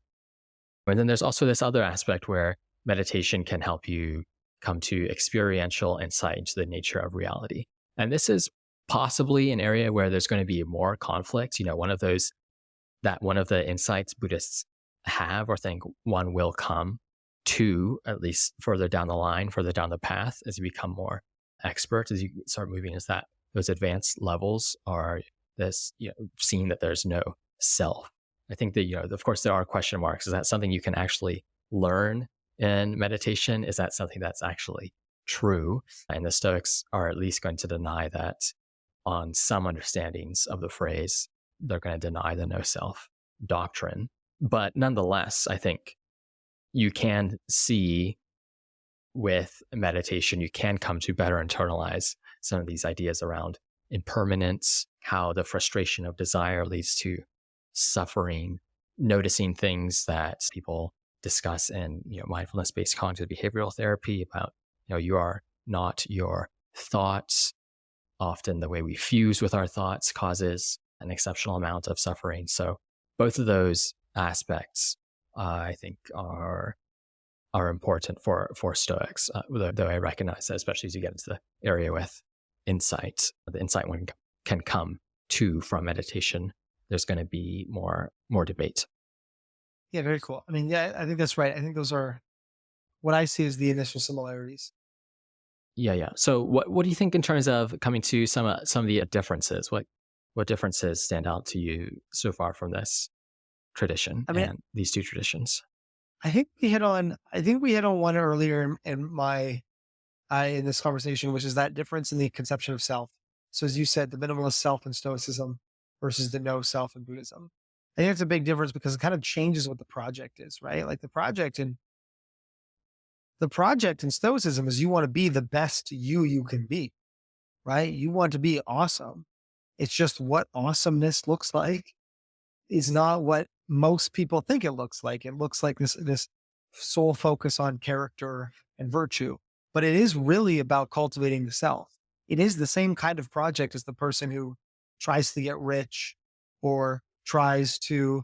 And then there's also this other aspect where meditation can help you come to experiential insight into the nature of reality. And this is possibly an area where there's going to be more conflict. One of the insights Buddhists have or think one will come to, at least further down the line, further down the path, as you become more expert, as you start moving, is that those advanced levels are this, seeing that there's no self. I think that, of course, there are question marks. Is that something you can actually learn in meditation? Is that something that's actually true? And the Stoics are at least going to deny that on some understandings of the phrase. They're going to deny the no self doctrine. But nonetheless, I think you can see with meditation, you can come to better internalize some of these ideas around impermanence, how the frustration of desire leads to suffering, noticing things that people discuss in mindfulness-based cognitive behavioral therapy about you are not your thoughts. Often the way we fuse with our thoughts causes an exceptional amount of suffering. So both of those aspects, I think, are important for Stoics, though I recognize that, especially as you get into the area with insight, the insight one can come to from meditation, there's going to be more debate. Yeah, very cool. I mean, yeah, I think that's right. I think those are what I see as the initial similarities. Yeah. So what do you think in terms of coming to some of the differences? What differences stand out to you so far from this tradition I mean, and these two traditions? I think we hit on one earlier in this conversation, which is that difference in the conception of self. So as you said, the minimalist self in Stoicism versus the no self in Buddhism. I think it's a big difference because it kind of changes what the project is, right? Like the project in Stoicism is you want to be the best you can be, right? You want to be awesome. It's just what awesomeness looks like is not what most people think it looks like. It looks like this sole focus on character and virtue, but it is really about cultivating the self. It is the same kind of project as the person who tries to get rich or tries to,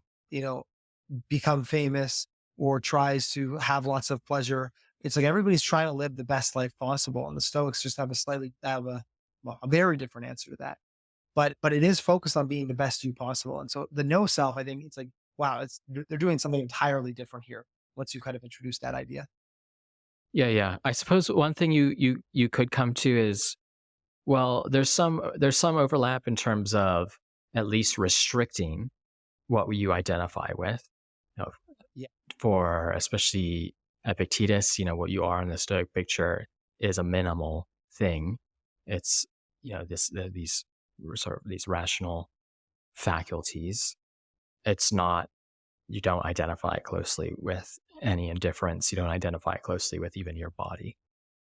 become famous or tries to have lots of pleasure. It's like everybody's trying to live the best life possible, and the Stoics just have a very different answer to that. But it is focused on being the best you possible. And so the no self, I think it's like, wow, they're doing something entirely different here once you kind of introduce that idea. Yeah. I suppose one thing you could come to is, well, there's some overlap in terms of at least restricting what you identify with. You know, Yeah. for especially Epictetus, what you are in the Stoic picture is a minimal thing. It's, these sort of these rational faculties. It's not, you don't identify closely with any indifference. You don't identify closely with even your body.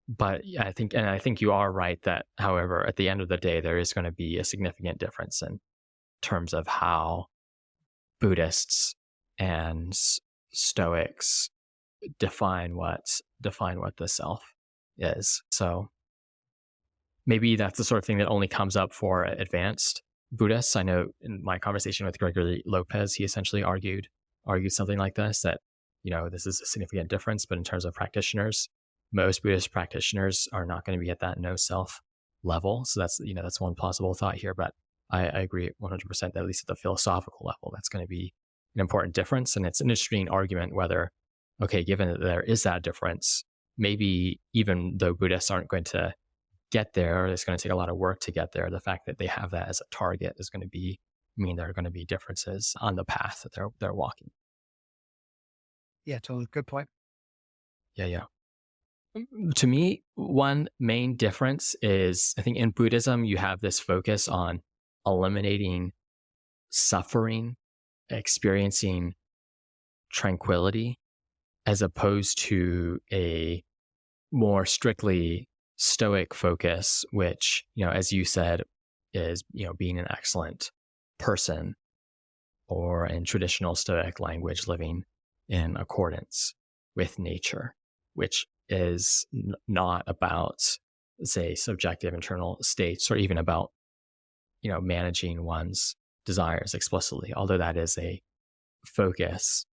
But yeah, I think you are right that, however, at the end of the day, there is going to be a significant difference in terms of how Buddhists and Stoics define what the self is. So maybe that's the sort of thing that only comes up for advanced Buddhists. I know in my conversation with Gregory Lopez, he essentially argued something like this, that, this is a significant difference, but in terms of practitioners, most Buddhist practitioners are not going to be at that no self level. So that's one possible thought here. But I agree 100% that at least at the philosophical level, that's going to be an important difference. And it's an interesting argument whether, okay, given that there is that difference, maybe even though Buddhists aren't going to get there, it's going to take a lot of work to get there. The fact that they have that as a target is going to mean there are going to be differences on the path that they're walking. Yeah, totally. Good point. Yeah. To me, one main difference is, I think in Buddhism, you have this focus on eliminating suffering, experiencing tranquility, as opposed to a more strictly Stoic focus, which, as you said, is, being an excellent person, or in traditional Stoic language, living in accordance with nature, which is not about, say, subjective internal states, or even about, managing one's desires explicitly, although that is a focus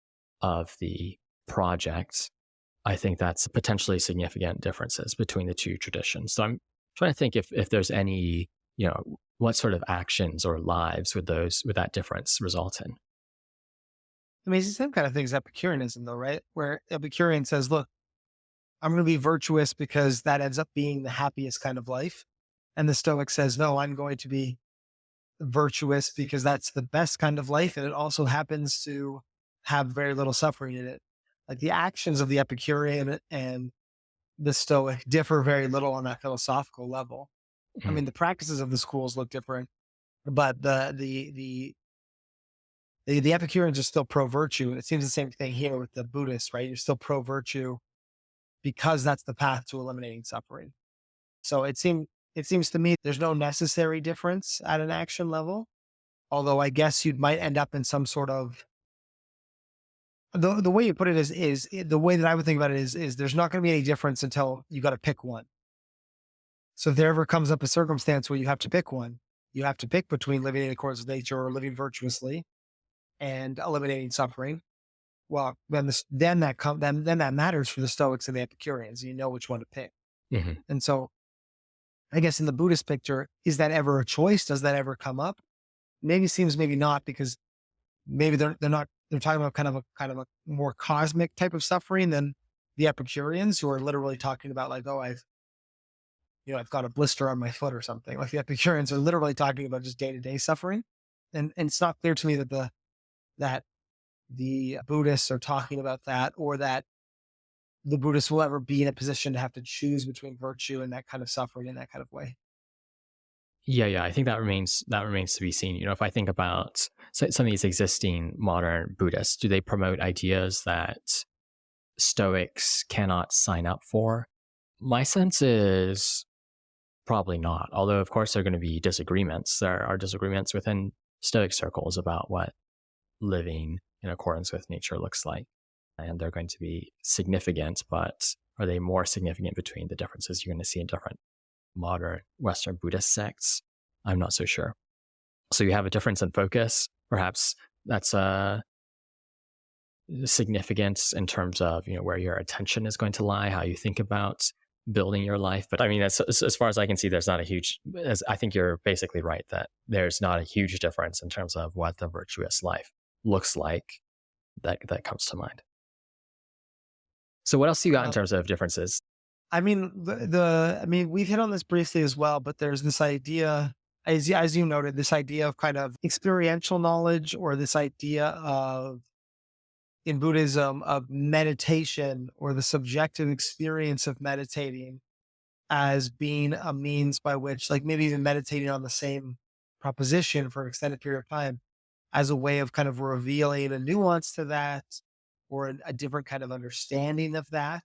of the project. I think that's potentially significant differences between the two traditions. So I'm trying to think if there's any, what sort of actions or lives would that difference result in? I mean, it's the same kind of thing as Epicureanism, though, right? Where Epicurean says, look, I'm going to be virtuous because that ends up being the happiest kind of life. And the Stoic says, no, I'm going to be virtuous because that's the best kind of life. And it also happens to have very little suffering in it. Like the actions of the Epicurean and the Stoic differ very little on that philosophical level. I Mhm. mean, the practices of the schools look different, but the Epicureans are still pro virtue, and it seems the same thing here with the Buddhists, right? You're still pro virtue because that's the path to eliminating suffering. So it seems to me there's no necessary difference at an action level, although I guess you might end up in some sort of the way you put it is the way that I would think about it is there's not going to be any difference until you got to pick one. So if there ever comes up a circumstance where you have to pick one, you have to pick between living in accordance with nature or living virtuously and eliminating suffering. Well, then that matters for the Stoics and the Epicureans. You know which one to pick. Mhm. And so I guess in the Buddhist picture, is that ever a choice? Does that ever come up? Maybe seems maybe not, because maybe they're talking about kind of a more cosmic type of suffering than the Epicureans, who are literally talking about like, oh, I've got a blister on my foot or something. Like the Epicureans are literally talking about just day-to-day suffering. And it's not clear to me that that the Buddhists are talking about that, or that the Buddhists will ever be in a position to have to choose between virtue and that kind of suffering in that kind of way. Yeah. I think that remains to be seen. If I think about some of these existing modern Buddhists, do they promote ideas that Stoics cannot sign up for? My sense is probably not. Although, of course, there are going to be disagreements. There are disagreements within Stoic circles about what living in accordance with nature looks like. And they're going to be significant, but are they more significant between the differences you're going to see in different modern Western Buddhist sects? I'm not so sure. So you have a difference in focus. Perhaps that's a significance in terms of, where your attention is going to lie, how you think about building your life. But I mean, as far as I can see, there's not a huge, as I think you're basically right, that there's not a huge difference in terms of what the virtuous life looks like that comes to mind. So what else do you got in Uh, terms of differences? I mean, I mean, we've hit on this briefly as well, but there's this idea, as you noted, this idea of kind of experiential knowledge, or this idea of in Buddhism of meditation, or the subjective experience of meditating, as being a means by which, like maybe even meditating on the same proposition for an extended period of time as a way of kind of revealing a nuance to that or a different kind of understanding of that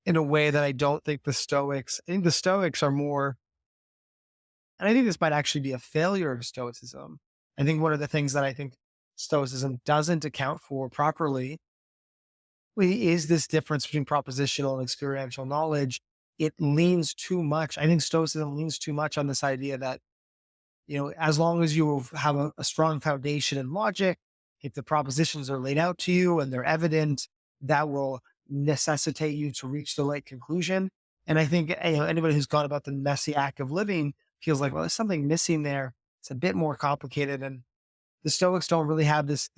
in a way that I don't think I think the Stoics are more, and I think this might actually be a failure of Stoicism. I think one of the things that I think Stoicism doesn't account for properly is this difference between propositional and experiential knowledge. It leans too much. I think Stoicism leans too much on this idea that, as long as you have a strong foundation in logic, if the propositions are laid out to you and they're evident, that will necessitate you to reach the right conclusion. And I think anybody who's gone about the messy act of living feels like, well, there's something missing there. It's a bit more complicated, and the Stoics don't really have this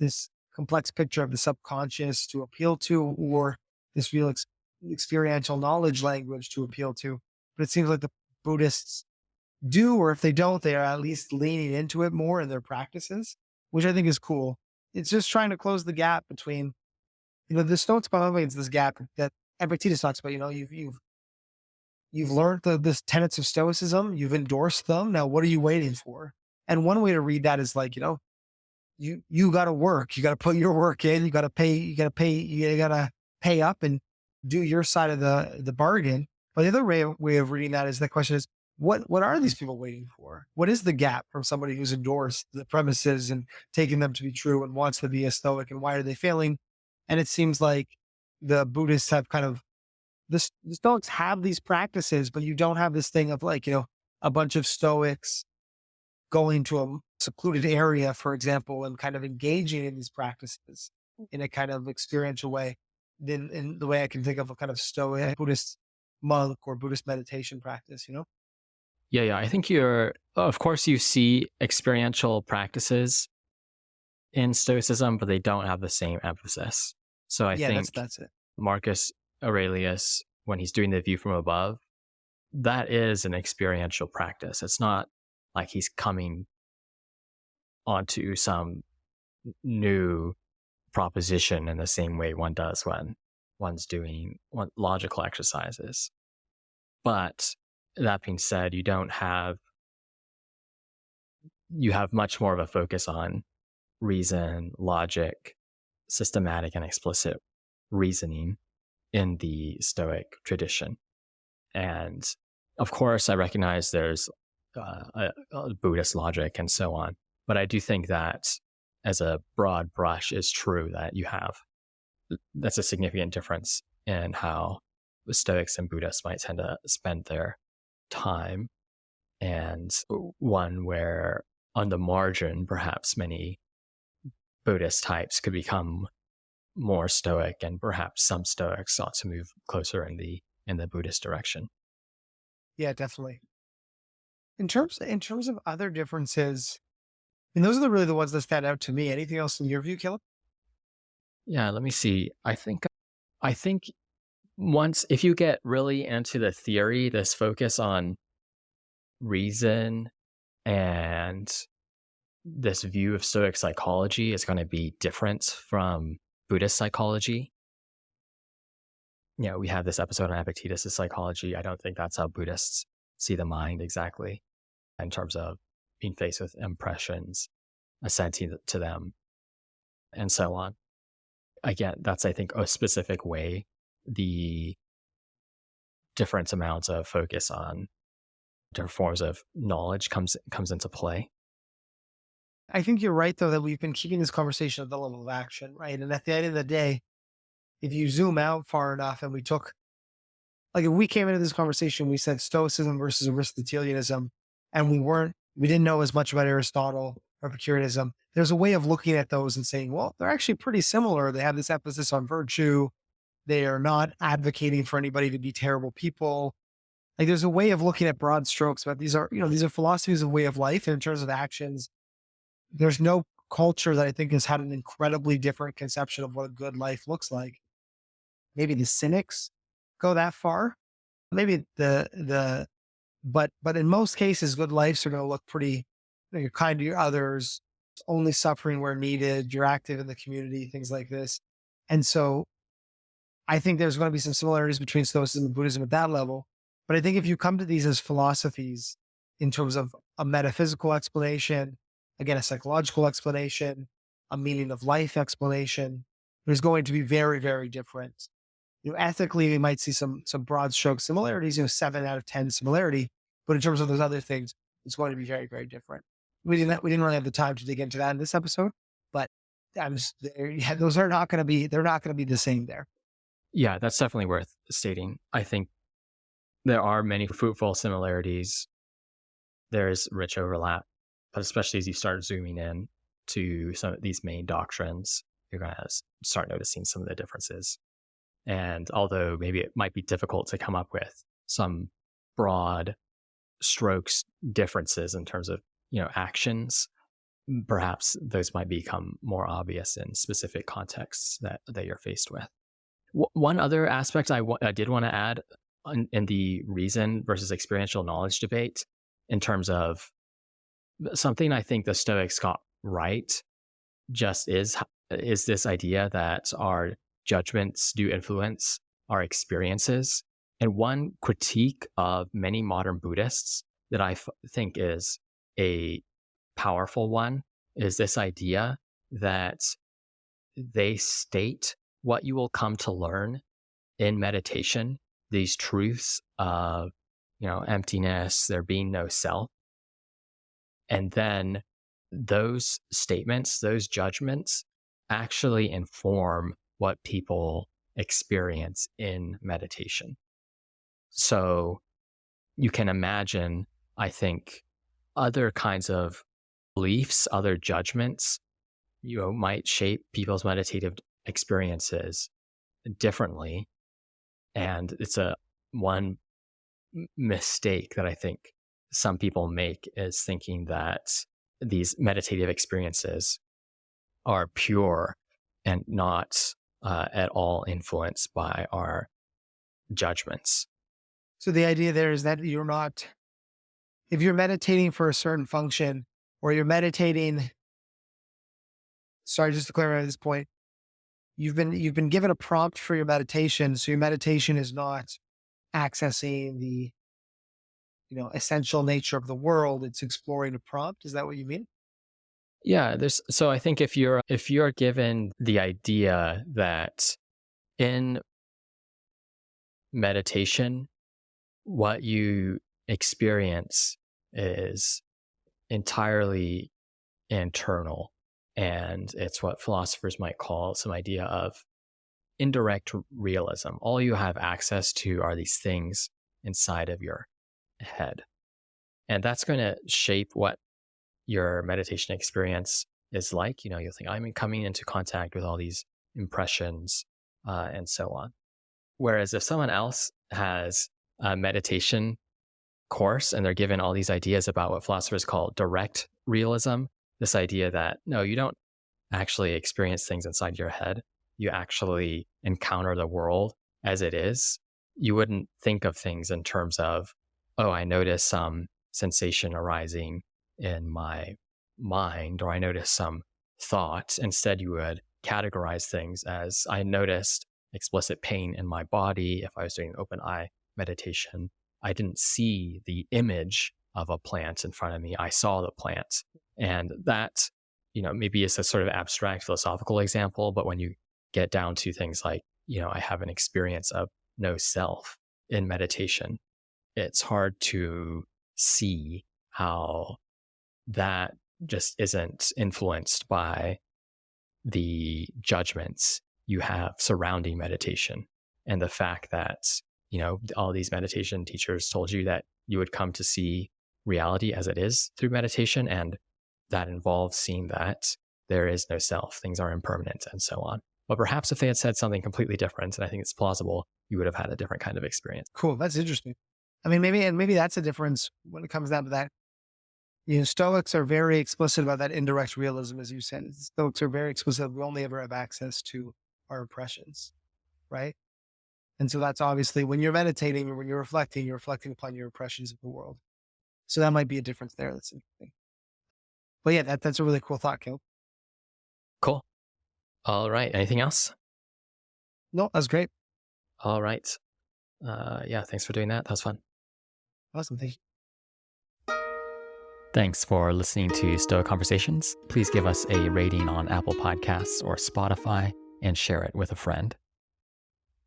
complex picture of the subconscious to appeal to, or this real experiential knowledge language to appeal to. But it seems like the Buddhists do, or if they don't, they are at least leaning into it more in their practices, which I think is cool. It's just trying to close the gap between, the Stoics, by the way, it's this gap that Epictetus talks about. You've learned this tenets of Stoicism, you've endorsed them. Now, what are you waiting for? And one way to read that is like, you got to work, you got to put your work in, you got to pay up and do your side of the bargain. But the other way of reading that is the question is, what are these people waiting for? What is the gap from somebody who's endorsed the premises and taken them to be true and wants to be a Stoic, and why are they failing? And it seems like the Buddhists have kind of the Stoics have these practices, but you don't have this thing of like, a bunch of Stoics going to a secluded area, for example, and kind of engaging in these practices in a kind of experiential way. Then in the way I can think of a kind of Stoic Buddhist monk or Buddhist meditation practice. Yeah. I think of course, you see experiential practices in Stoicism, but they don't have the same emphasis. So I Yeah, think that's it. Marcus Aurelius, when he's doing the view from above, that is an experiential practice. It's not like he's coming onto some new proposition in the same way one does when one's doing logical exercises. But that being said, you have much more of a focus on reason, logic, systematic and explicit reasoning in the Stoic tradition. And of course, I recognize there's a Buddhist logic and so on, but I do think that as a broad brush is true that that's a significant difference in how the Stoics and Buddhists might tend to spend their time, and one where on the margin, perhaps many Buddhist types could become more Stoic, and perhaps some Stoics ought to move closer in the Buddhist direction. Yeah, definitely. In terms of other differences, I mean, those are really the ones that stand out to me. Anything else in your view, Caleb? Yeah, let me see. I think once if you get really into the theory, this focus on reason and this view of Stoic psychology is going to be different from Buddhist psychology. We have this episode on Epictetus' psychology. I don't think that's how Buddhists see the mind exactly in terms of being faced with impressions, assenting to them, and so on. Again, that's, I think, a specific way the different amounts of focus on different forms of knowledge comes into play. I think you're right, though, that we've been keeping this conversation at the level of action, right? And at the end of the day, if you zoom out far enough and if we came into this conversation, we said Stoicism versus Aristotelianism, and we didn't know as much about Aristotle or Epicureanism. There's a way of looking at those and saying, well, they're actually pretty similar. They have this emphasis on virtue. They are not advocating for anybody to be terrible people. Like there's a way of looking at broad strokes, but these are philosophies of way of life. And in terms of actions, there's no culture that I think has had an incredibly different conception of what a good life looks like. Maybe the Cynics go that far. Maybe but in most cases, good lives are going to look pretty, you're kind to your others, only suffering where needed, you're active in the community, things like this. And so I think there's going to be some similarities between Stoicism and Buddhism at that level. But I think if you come to these as philosophies in terms of a metaphysical explanation, again, a psychological explanation, a meaning of life explanation, there's going to be very, very different. Ethically, we might see some broad stroke similarities, 7 out of 10 similarity, but in terms of those other things, it's going to be very, very different. We didn't really have the time to dig into that in this episode, but yeah, those are not going to be they're not going to be the same there. Yeah, that's definitely worth stating. I think there are many fruitful similarities. There's rich overlap, but especially as you start zooming in to some of these main doctrines, you're going to start noticing some of the differences. And although maybe it might be difficult to come up with some broad strokes differences in terms of, actions, perhaps those might become more obvious in specific contexts that you're faced with. One other aspect I did want to add in the reason versus experiential knowledge debate, in terms of something I think the Stoics got right, just is this idea that our judgments do influence our experiences. And one critique of many modern Buddhists that I think is a powerful one is this idea that they state what you will come to learn in meditation, these truths of, emptiness, there being no self. And then those statements, those judgments actually inform what people experience in meditation. So you can imagine, I think, other kinds of beliefs, other judgments, might shape people's meditative experiences differently. And it's one mistake that I think some people make is thinking that these meditative experiences are pure and not at all influenced by our judgments. So the idea there is that if you're meditating for a certain function, or you're meditating, sorry, just to clarify this point, you've been given a prompt for your meditation, so your meditation is not accessing the essential nature of the world. It's exploring a prompt. Is that what you mean? Yeah, so I think if you're given the idea that in meditation, what you experience is entirely internal, and it's what philosophers might call some idea of indirect realism. All you have access to are these things inside of your head. And that's going to shape what your meditation experience is like. You'll think, I'm coming into contact with all these impressions and so on. Whereas if someone else has a meditation course and they're given all these ideas about what philosophers call direct realism, this idea that, no, you don't actually experience things inside your head. You actually encounter the world as it is. You wouldn't think of things in terms of, oh, I notice some sensation arising in my mind, or I notice some thought. Instead, you would categorize things as, I noticed explicit pain in my body. If I was doing open eye meditation, I didn't see the image of a plant in front of me. I saw the plant. And that, maybe is a sort of abstract philosophical example, but when you get down to things like, I have an experience of no self in meditation, it's hard to see how that just isn't influenced by the judgments you have surrounding meditation, and the fact that, all these meditation teachers told you that you would come to see reality as it is through meditation, and that involves seeing that there is no self, things are impermanent, and so on. But perhaps if they had said something completely different, and I think it's plausible, you would have had a different kind of experience. Cool. That's interesting. I mean, maybe that's a difference when it comes down to that. Stoics are very explicit about that indirect realism, as you said. Stoics are very explicit. We only ever have access to our impressions, right? And so that's obviously when you're meditating or when you're reflecting upon your impressions of the world. So that might be a difference there. That's interesting. But yeah, that's a really cool thought, Kil. Cool. All right. Anything else? No, that's great. All right. Yeah, thanks for doing that. That was fun. Awesome. Thank you. Thanks for listening to Stoic Conversations. Please give us a rating on Apple Podcasts or Spotify and share it with a friend.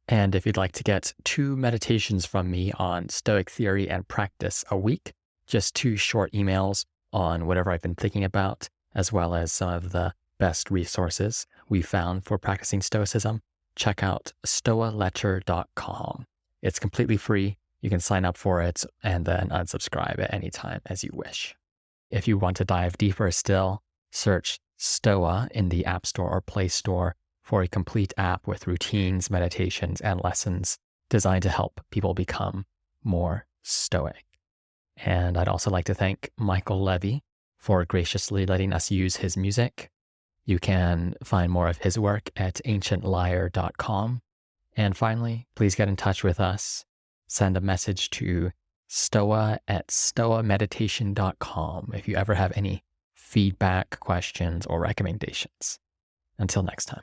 And if you'd like to get 2 meditations from me on Stoic theory and practice a week, just 2 short emails on whatever I've been thinking about, as well as some of the best resources we found for practicing Stoicism, check out stoaletter.com. It's completely free. You can sign up for it and then unsubscribe at any time as you wish. If you want to dive deeper still, search Stoa in the App Store or Play Store for a complete app with routines, meditations, and lessons designed to help people become more stoic. And I'd also like to thank Michael Levy for graciously letting us use his music. You can find more of his work at ancientlyre.com. And finally, please get in touch with us. Send a message to stoa@stoameditation.com if you ever have any feedback, questions, or recommendations. Until next time.